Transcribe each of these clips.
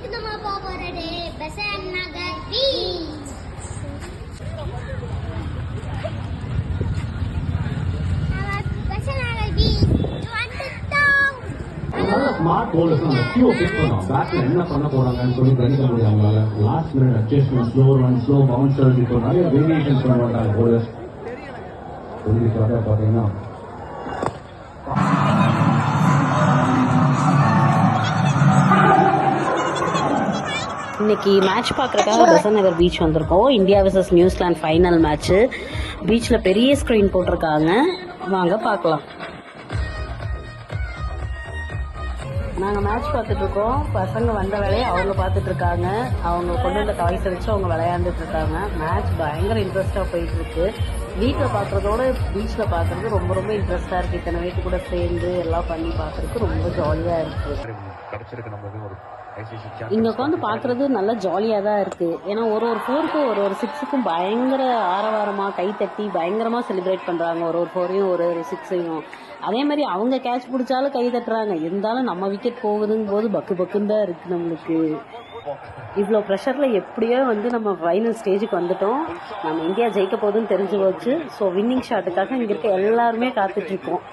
பீச்சுக்கு நம்ம போறது பெசன்ட் நகர் பீச். ஸ்மார்ட் போல்டர்ஸ் அந்த கியூ பிக் பண்ணோம். பேக்ல என்ன பண்ண போறாங்கன்னு சொல்லி கணிக்க முடியும் அவங்களால. Last minute adjustment, slow run, slow bouncer, இப்போ நிறைய வேரியேஷன்ஸ் பண்ண மாட்டாங்க போல்டர்ஸ். பாத்தீங்கன்னா இன்னைக்கு மேட்ச் பார்க்குறதுக்காக பெசன்ட் நகர் பீச் வந்திருக்கோம். India vs New Zealand final match. பீச்சில் பெரிய ஸ்க்ரீன் போட்டிருக்காங்க, வாங்க பார்க்கலாம். நாங்கள் மேட்ச் பார்த்துட்ருக்கோம். பசங்க வந்த வேலையை அவங்க பார்த்துட்ருக்காங்க. அவங்க கொண்டு வந்த டாய்ஸை வச்சு அவங்க விளையாண்டுட்ருக்காங்க. மேட்ச் பயங்கர இன்ட்ரெஸ்ட்டாக போயிட்டுருக்கு. வீட்டில் பார்க்குறதோட பீச்சில் பார்க்குறது ரொம்ப ரொம்ப இன்ட்ரெஸ்ட்டாக இருக்குது. இத்தனை வீட்டு கூட சேர்ந்து எல்லாம் பண்ணி பார்க்குறதுக்கு ரொம்ப ஜாலியாக இருக்குது. இங்கே உட்காந்து பார்க்குறது நல்லா ஜாலியாக தான் இருக்குது. ஏன்னா ஒரு ஃபோருக்கும் ஒரு சிக்ஸுக்கும் பயங்கர ஆரவாரமாக கைத்தட்டி பயங்கரமாக செலிப்ரேட் பண்ணுறாங்க. ஒரு ஃபோரையும் ஒரு சிக்ஸையும். அதே மாதிரி அவங்க கேட்ச் பிடிச்சாலும் கை தட்டுறாங்க. இருந்தாலும் நம்ம விக்கெட் போகுதுங்கும் போது பக்குன்னு தான் இருக்குது நம்மளுக்கு. இவ்வளோ ப்ரெஷரில் எப்படியோ நம்ம ஃபைனல் ஸ்டேஜுக்கு வந்துட்டோம். நம்ம இந்தியா ஜெயிக்க போகுதுன்னு தெரிஞ்சு போச்சு. ஸோ வின்னிங் ஷாட்டுக்காக இங்கே இருக்க எல்லாருமே காத்துட்ருக்கோம்.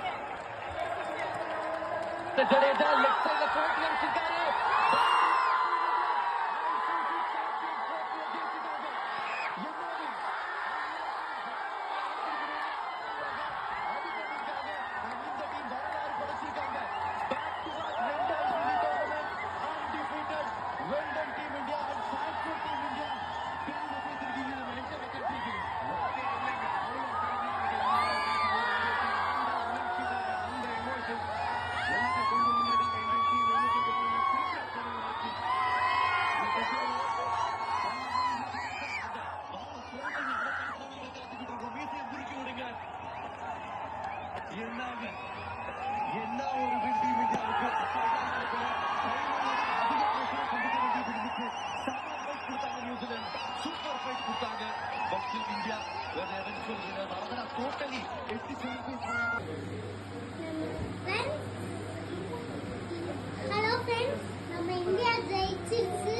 ஹலோ ஃப்ரெண்ட்ஸ், நம்ம இந்தியா ஜெயிச்சிருச்சு.